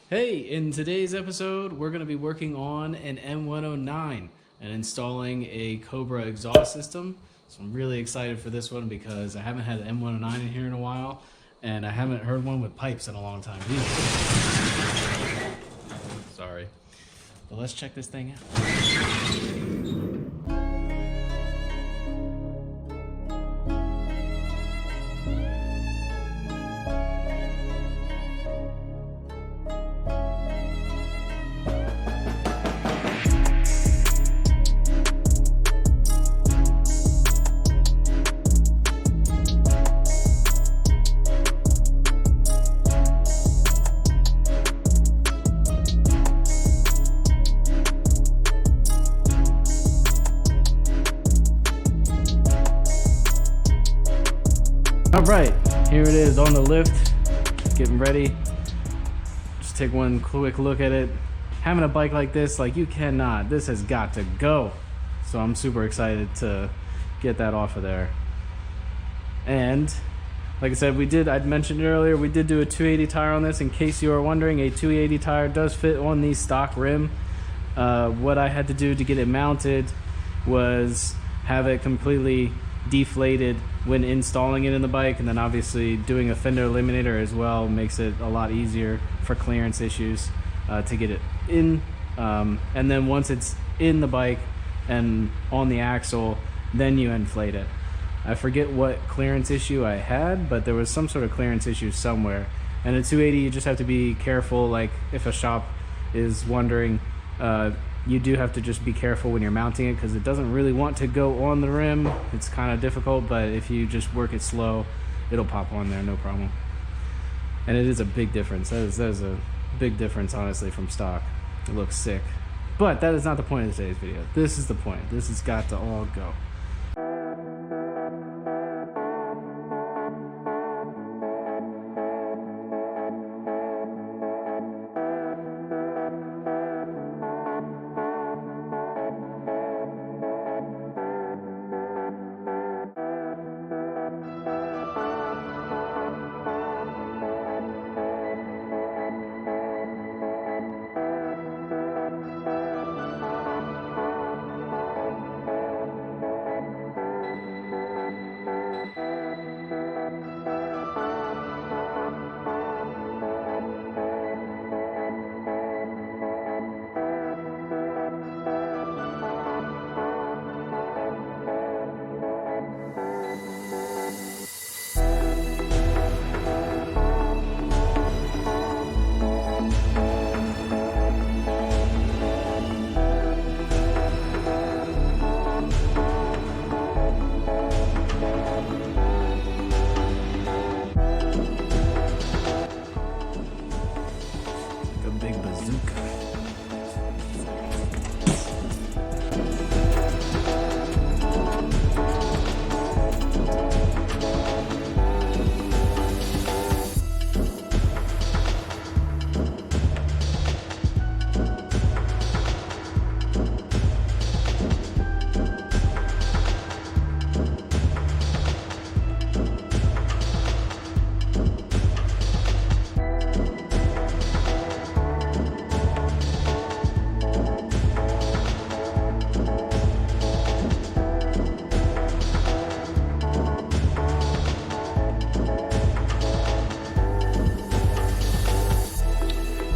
Hey, in today's episode, we're going to be working on an M109 and installing a Cobra exhaust system. So I'm really excited for this one because I haven't had an M109 in here in a while, and I haven't heard one with pipes in a long time either. Sorry. But let's check this thing out. All right, here it is on the lift, getting ready. Just take one quick look at it. Having a bike like this, like you cannot, this has got to go. So I'm super excited to get that off of there. And like I said, I'd mentioned earlier, we did do a 280 tire on this. In case you are wondering, a 280 tire does fit on the stock rim. What I had to do to get it mounted was have it completely deflated when installing it in the bike, and then obviously doing a fender eliminator as well makes it a lot easier for clearance issues to get it in, and then once it's in the bike and on the axle, then you inflate it. I forget what clearance issue I had, but there was some sort of clearance issue somewhere. And at 280 you just have to be careful, like if a shop is wondering, you do have to just be careful when you're mounting it because it doesn't really want to go on the rim. It's kind of difficult, but if you just work it slow, it'll pop on there, no problem. And it is a big difference. That is a big difference, honestly, from stock. It looks sick. But that is not the point of today's video. This is the point. This has got to all go.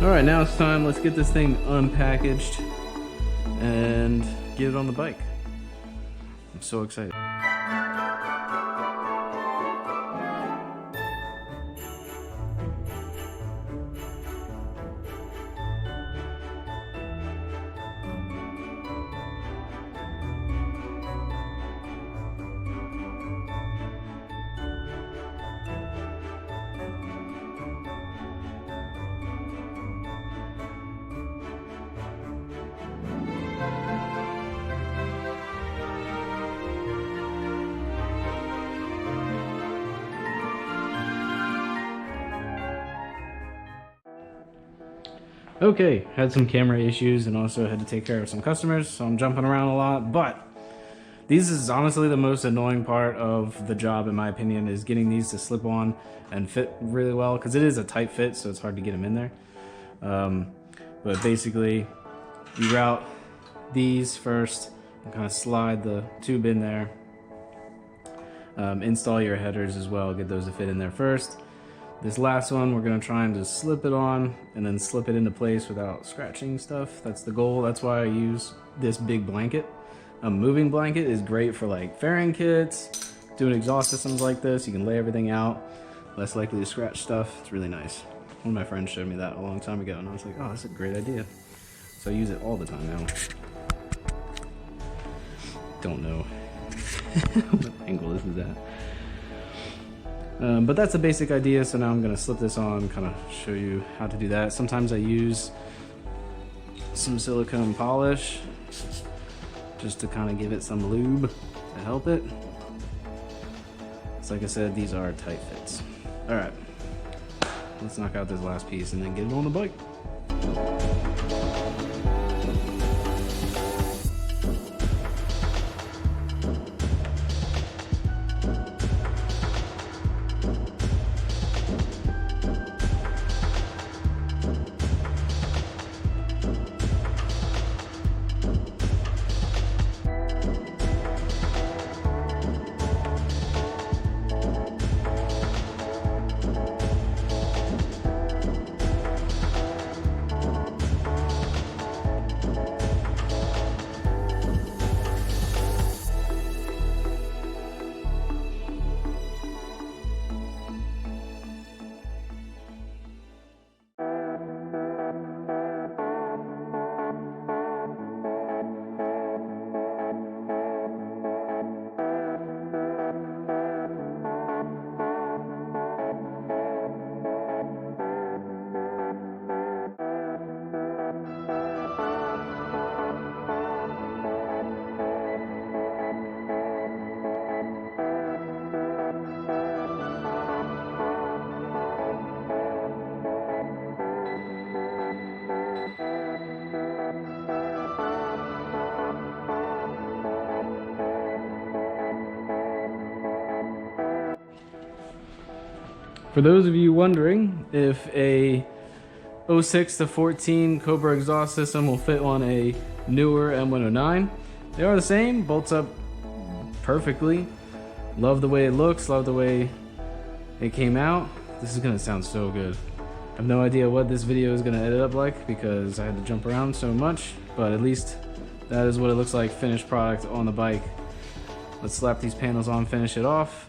Alright, now it's time. Let's get this thing unpackaged and get it on the bike. I'm so excited. Okay, had some camera issues and also had to take care of some customers, so I'm jumping around a lot, but these is honestly the most annoying part of the job, in my opinion, is getting these to slip on and fit really well, because it is a tight fit, so it's hard to get them in there. But basically, you route these first and kind of slide the tube in there. Install your headers as well, get those to fit in there first. This last one, we're gonna try and just slip it on and then slip it into place without scratching stuff. That's the goal. That's why I use this big blanket. A moving blanket is great for like fairing kits, doing exhaust systems like this. You can lay everything out, less likely to scratch stuff. It's really nice. One of my friends showed me that a long time ago and I was like, oh, that's a great idea. So I use it all the time now. Don't know what angle this is at. But that's a basic idea, so now I'm going to slip this on, kind of show you how to do that. Sometimes I use some silicone polish just to kind of give it some lube to help it. So like I said, these are tight fits. Alright, let's knock out this last piece and then get it on the bike. For those of you wondering if a 06 to 14 Cobra exhaust system will fit on a newer M109, they are the same, bolts up perfectly. Love the way it looks, love the way it came out. This is gonna sound so good. I have no idea what this video is gonna edit up like because I had to jump around so much, but at least that is what it looks like, finished product on the bike. Let's slap these panels on, finish it off.